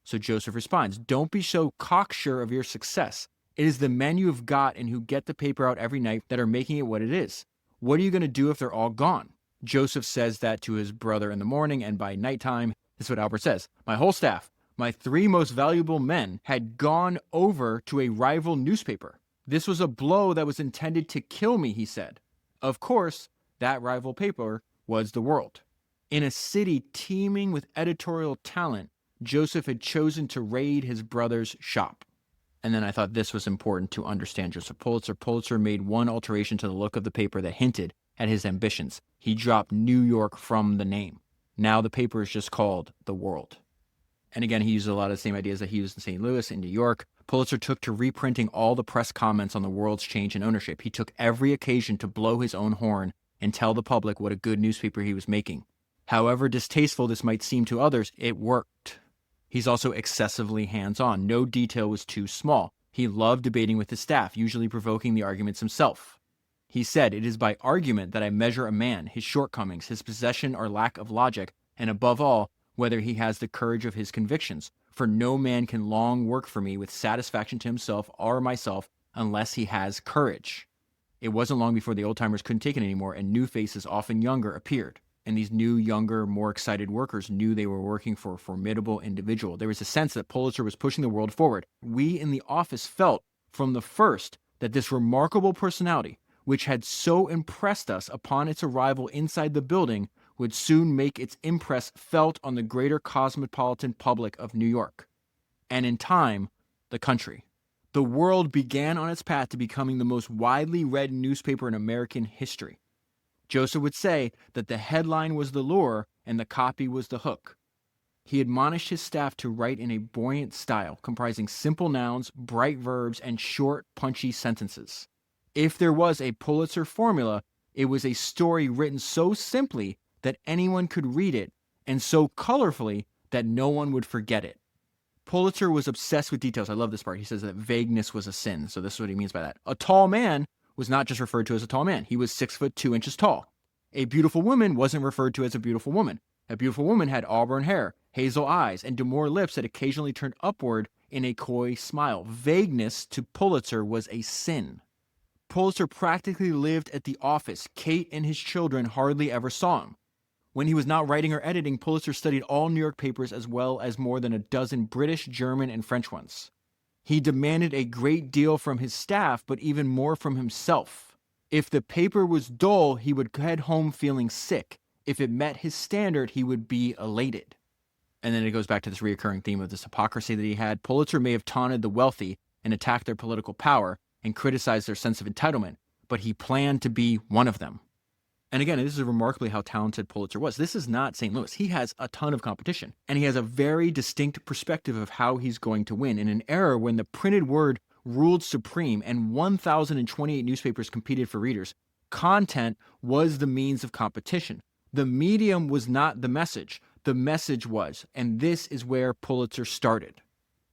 So Joseph responds, don't be so cocksure of your success. It is the men you have got and who get the paper out every night that are making it what it is. What are you going to do if they're all gone? Joseph says that to his brother in the morning, and by nighttime, this is what Albert says. My whole staff, my 3 most valuable men, had gone over to a rival newspaper. This was a blow that was intended to kill me, he said. Of course, that rival paper was The World. In a city teeming with editorial talent, Joseph had chosen to raid his brother's shop. And then I thought this was important to understand Joseph Pulitzer. Pulitzer made one alteration to the look of the paper that hinted at his ambitions. He dropped New York from the name. Now the paper is just called The World. And again, he used a lot of the same ideas that he used in St. Louis and New York. Pulitzer took to reprinting all the press comments on the World's change in ownership. He took every occasion to blow his own horn and tell the public what a good newspaper he was making. However distasteful this might seem to others, it worked. He's also excessively hands-on. No detail was too small. He loved debating with his staff, usually provoking the arguments himself. He said, "It is by argument that I measure a man, his shortcomings, his possession or lack of logic, and above all, whether he has the courage of his convictions. For no man can long work for me with satisfaction to himself or myself unless he has courage." It wasn't long before the old-timers couldn't take it anymore, and new faces, often younger, appeared. And these new, younger, more excited workers knew they were working for a formidable individual. There was a sense that Pulitzer was pushing the world forward. We in the office felt from the first that this remarkable personality, which had so impressed us upon its arrival inside the building, would soon make its impress felt on the greater cosmopolitan public of New York, and in time, the country. The World began on its path to becoming the most widely read newspaper in American history. Joseph would say that the headline was the lure and the copy was the hook. He admonished his staff to write in a buoyant style, comprising simple nouns, bright verbs, and short, punchy sentences. If there was a Pulitzer formula, it was a story written so simply that anyone could read it, and so colorfully that no one would forget it. Pulitzer was obsessed with details. I love this part. He says that vagueness was a sin. So this is what he means by that. A tall man was not just referred to as a tall man. He was 6'2" tall. A beautiful woman wasn't referred to as a beautiful woman. A beautiful woman had auburn hair, hazel eyes, and demure lips that occasionally turned upward in a coy smile. Vagueness to Pulitzer was a sin. Pulitzer practically lived at the office. Kate and his children hardly ever saw him. When he was not writing or editing, Pulitzer studied all New York papers as well as more than a dozen British, German, and French ones. He demanded a great deal from his staff, but even more from himself. If the paper was dull, he would head home feeling sick. If it met his standard, he would be elated. And then it goes back to this recurring theme of this hypocrisy that he had. Pulitzer may have taunted the wealthy and attacked their political power and criticized their sense of entitlement, but he planned to be one of them. And again, this is remarkably how talented Pulitzer was. This is not St. Louis. He has a ton of competition, and he has a very distinct perspective of how he's going to win. In an era when the printed word ruled supreme and 1,028 newspapers competed for readers, content was the means of competition. The medium was not the message was, and this is where Pulitzer started.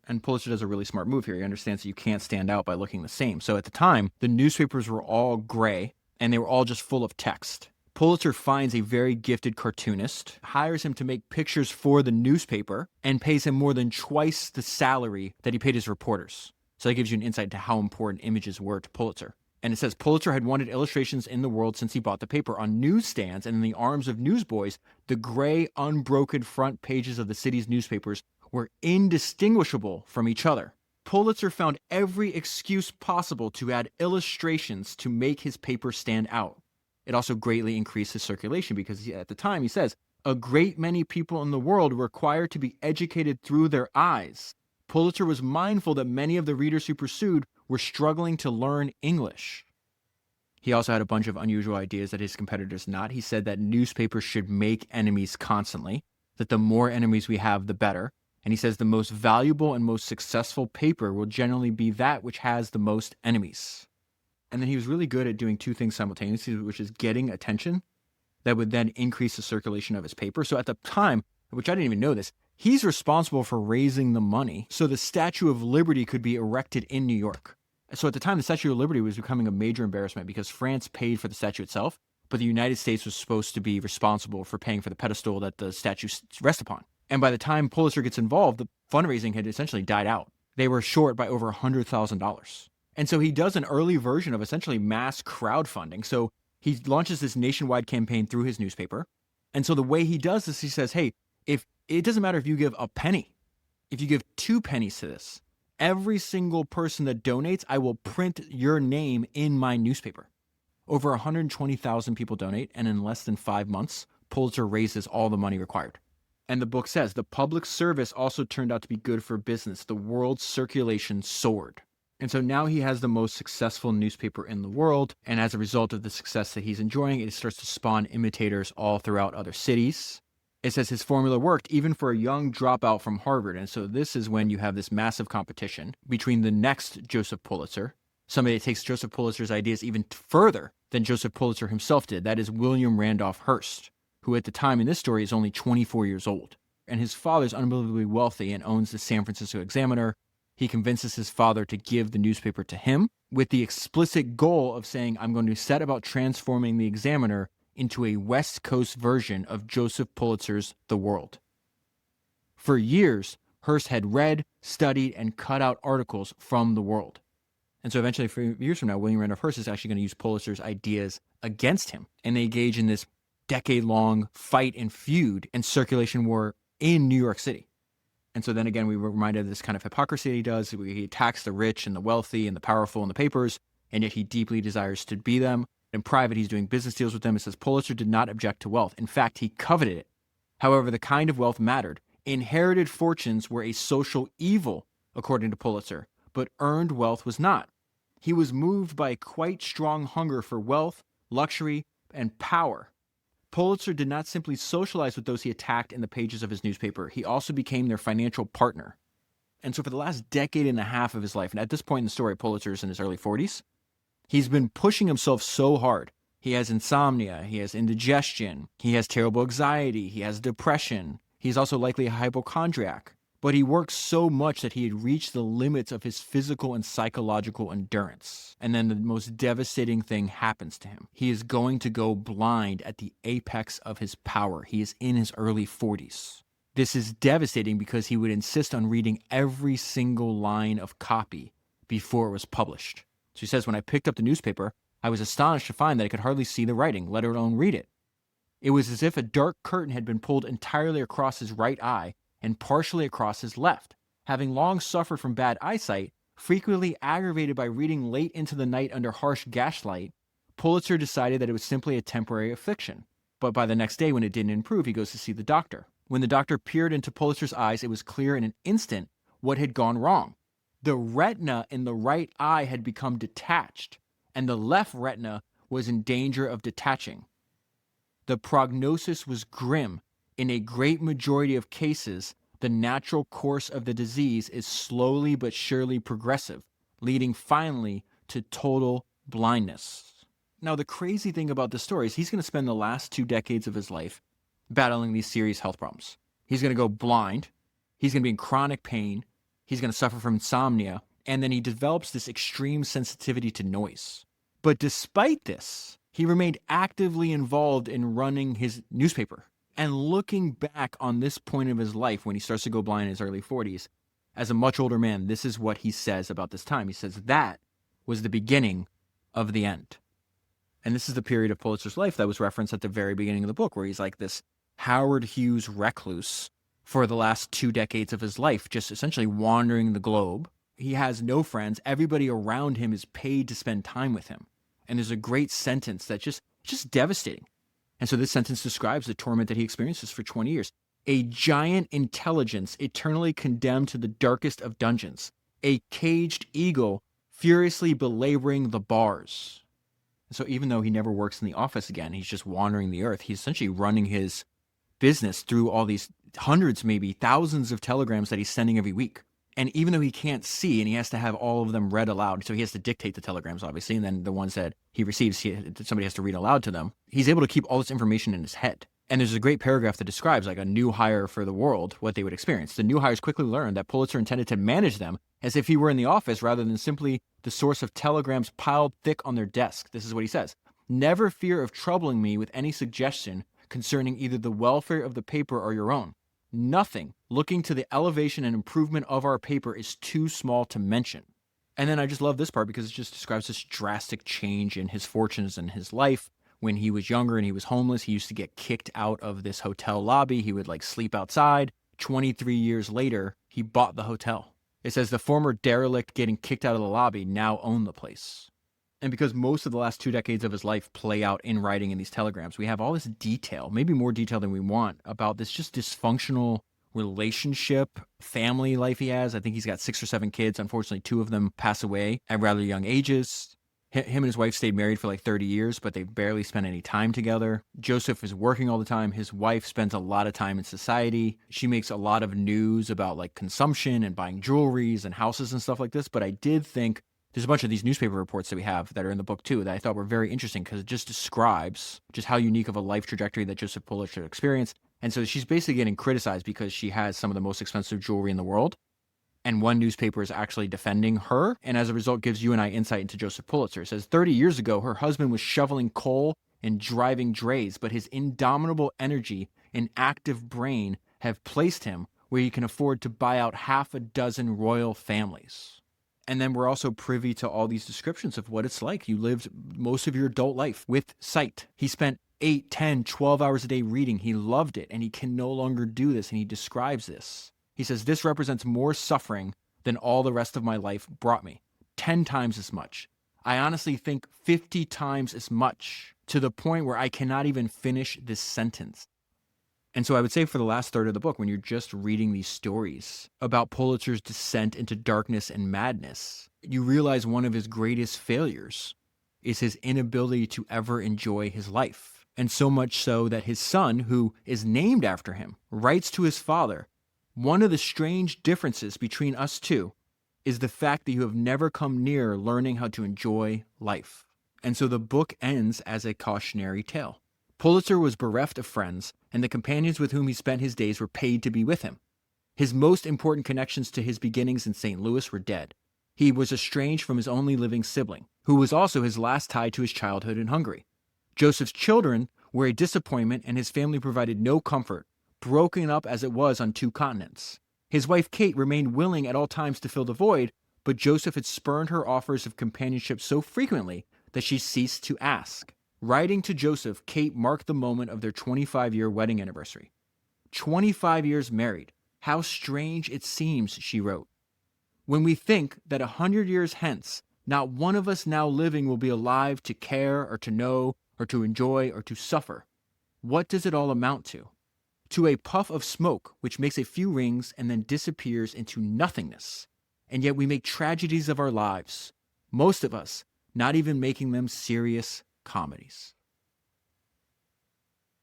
And Pulitzer does a really smart move here. He understands that you can't stand out by looking the same. So at the time, the newspapers were all gray, and they were all just full of text. Pulitzer finds a very gifted cartoonist, hires him to make pictures for the newspaper, and pays him more than twice the salary that he paid his reporters. So that gives you an insight into how important images were to Pulitzer. And it says Pulitzer had wanted illustrations in the World since he bought the paper. On newsstands and in the arms of newsboys, the gray, unbroken front pages of the city's newspapers were indistinguishable from each other. Pulitzer found every excuse possible to add illustrations to make his paper stand out. It also greatly increased his circulation because at the time, he says, a great many people in the world were required to be educated through their eyes. Pulitzer was mindful that many of the readers he pursued were struggling to learn English. He also had a bunch of unusual ideas that his competitors not. He said that newspapers should make enemies constantly, that the more enemies we have, the better. And he says the most valuable and most successful paper will generally be that which has the most enemies. And then he was really good at doing two things simultaneously, which is getting attention that would then increase the circulation of his paper. So at the time, which I didn't even know this, he's responsible for raising the money so the Statue of Liberty could be erected in New York. So at the time, the Statue of Liberty was becoming a major embarrassment because France paid for the statue itself, but the United States was supposed to be responsible for paying for the pedestal that the statue rests upon. And by the time Pulitzer gets involved, the fundraising had essentially died out. They were short by over $100,000. And so he does an early version of essentially mass crowdfunding. So he launches this nationwide campaign through his newspaper. And so the way he does this, he says, hey, if it doesn't matter if you give a penny, if you give 2 pennies to this, every single person that donates, I will print your name in my newspaper. Over 120,000 people donate, and in less than 5 months, Pulitzer raises all the money required. And the book says the public service also turned out to be good for business. The world's circulation soared. And so now he has the most successful newspaper in the world. And as a result of the success that he's enjoying, it starts to spawn imitators all throughout other cities. It says his formula worked even for a young dropout from Harvard. And so this is when you have this massive competition between the next Joseph Pulitzer, somebody that takes Joseph Pulitzer's ideas even further than Joseph Pulitzer himself did. That is William Randolph Hearst, who at the time in this story is only 24 years old. And his father is unbelievably wealthy and owns the San Francisco Examiner. He convinces his father to give the newspaper to him with the explicit goal of saying, I'm going to set about transforming the Examiner into a West Coast version of Joseph Pulitzer's The World. For years, Hearst had read, studied, and cut out articles from The World. And so eventually, a few years from now, William Randolph Hearst is actually going to use Pulitzer's ideas against him. And they engage in this decade-long fight and feud and circulation war in New York City. And so then again, we were reminded of this kind of hypocrisy he does. He attacks the rich and the wealthy and the powerful in the papers, and yet he deeply desires to be them. In private, he's doing business deals with them. It says Pulitzer did not object to wealth. In fact, he coveted it. However, the kind of wealth mattered. Inherited fortunes were a social evil, according to Pulitzer, but earned wealth was not. He was moved by a quite strong hunger for wealth, luxury, and power. Pulitzer did not simply socialize with those he attacked in the pages of his newspaper. He also became their financial partner. And so for the last decade and a half of his life, and at this point in the story, Pulitzer's in his early 40s, he's been pushing himself so hard. He has insomnia, he has indigestion, he has terrible anxiety, he has depression. He's also likely a hypochondriac. But he worked so much that he had reached the limits of his physical and psychological endurance. And then the most devastating thing happens to him. He is going to go blind at the apex of his power. He is in his early 40s. This is devastating because he would insist on reading every single line of copy before it was published. So he says, when I picked up the newspaper, I was astonished to find that I could hardly see the writing, let alone read it. It was as if a dark curtain had been pulled entirely across his right eye and partially across his left. Having long suffered from bad eyesight, frequently aggravated by reading late into the night under harsh gaslight, Pulitzer decided that it was simply a temporary affliction. But by the next day, when it didn't improve, he goes to see the doctor. When the doctor peered into Pulitzer's eyes, it was clear in an instant what had gone wrong. The retina in the right eye had become detached, and the left retina was in danger of detaching. The prognosis was grim. In a great majority of cases, the natural course of the disease is slowly but surely progressive, leading finally to total blindness. Now, the crazy thing about this story is he's going to spend the last 2 decades of his life battling these serious health problems. He's going to go blind. He's going to be in chronic pain. He's going to suffer from insomnia. And then he develops this extreme sensitivity to noise. But despite this, he remained actively involved in running his newspaper. And looking back on this point of his life when he starts to go blind in his early 40s, as a much older man, this is what he says about this time. He says that was the beginning of the end. And this is the period of Pulitzer's life that was referenced at the very beginning of the book, where he's like this Howard Hughes recluse for the last 2 decades of his life, just essentially wandering the globe. He has no friends. Everybody around him is paid to spend time with him. And there's a great sentence that's just devastating. And so this sentence describes the torment that he experiences for 20 years. A giant intelligence eternally condemned to the darkest of dungeons. A caged eagle furiously belaboring the bars. And so even though he never works in the office again, he's just wandering the earth. He's essentially running his business through all these hundreds, maybe thousands of telegrams that he's sending every week. And even though he can't see and he has to have all of them read aloud, so he has to dictate the telegrams, obviously, and then the ones that he receives, somebody has to read aloud to them. He's able to keep all this information in his head. And there's a great paragraph that describes like a new hire for the world, what they would experience. The new hires quickly learned that Pulitzer intended to manage them as if he were in the office rather than simply the source of telegrams piled thick on their desk. This is what he says. Never fear of troubling me with any suggestion concerning either the welfare of the paper or your own. Nothing looking to the elevation and improvement of our paper is too small to mention. And then I just love this part because it just describes this drastic change in his fortunes and his life. When he was younger and he was homeless, he used to get kicked out of this hotel lobby. He would sleep outside. 23 years later, he bought the hotel. It says the former derelict getting kicked out of the lobby now owned the place. And because most of the last 2 decades of his life play out in writing in these telegrams, we have all this detail, maybe more detail than we want, about this just dysfunctional relationship, family life he has. I think he's got 6 or 7 kids. Unfortunately, 2 of them pass away at rather young ages. Him and his wife stayed married for like 30 years, but they barely spent any time together. Joseph is working all the time. His wife spends a lot of time in society. She makes a lot of news about like consumption and buying jewelries and houses and stuff like this. But I did think there's a bunch of these newspaper reports that we have that are in the book too that I thought were very interesting because it just describes just how unique of a life trajectory that Joseph Pulitzer experienced. And so she's basically getting criticized because she has some of the most expensive jewelry in the world. And one newspaper is actually defending her, and as a result gives you and I insight into Joseph Pulitzer. It says 30 years ago, her husband was shoveling coal and driving drays, but his indomitable energy and active brain have placed him where he can afford to buy out 6 royal families. And then we're also privy to all these descriptions of what it's like. You lived most of your adult life with sight. He spent 8, 10, 12 hours a day reading. He loved it, and he can no longer do this, and he describes this. He says, this represents more suffering than all the rest of my life brought me. 10 times as much. I honestly think 50 times as much, to the point where I cannot even finish this sentence. And so I would say for the last third of the book, when you're just reading these stories about Pulitzer's descent into darkness and madness, you realize one of his greatest failures is his inability to ever enjoy his life. And so much so that his son, who is named after him, writes to his father, one of the strange differences between us two is the fact that you have never come near learning how to enjoy life. And so the book ends as a cautionary tale. Pulitzer was bereft of friends, and the companions with whom he spent his days were paid to be with him. His most important connections to his beginnings in St. Louis were dead. He was estranged from his only living sibling, who was also his last tie to his childhood in Hungary. Joseph's children were a disappointment, and his family provided no comfort, broken up as it was on 2 continents. His wife Kate remained willing at all times to fill the void, but Joseph had spurned her offers of companionship so frequently that she ceased to ask. Writing to Joseph, Kate marked the moment of their 25-year wedding anniversary. 25 years married. How strange it seems, she wrote. When we think that 100 years hence, not one of us now living will be alive to care or to know or to enjoy or to suffer, what does it all amount to? To a puff of smoke which makes a few rings and then disappears into nothingness. And yet we make tragedies of our lives, most of us not even making them serious comedies.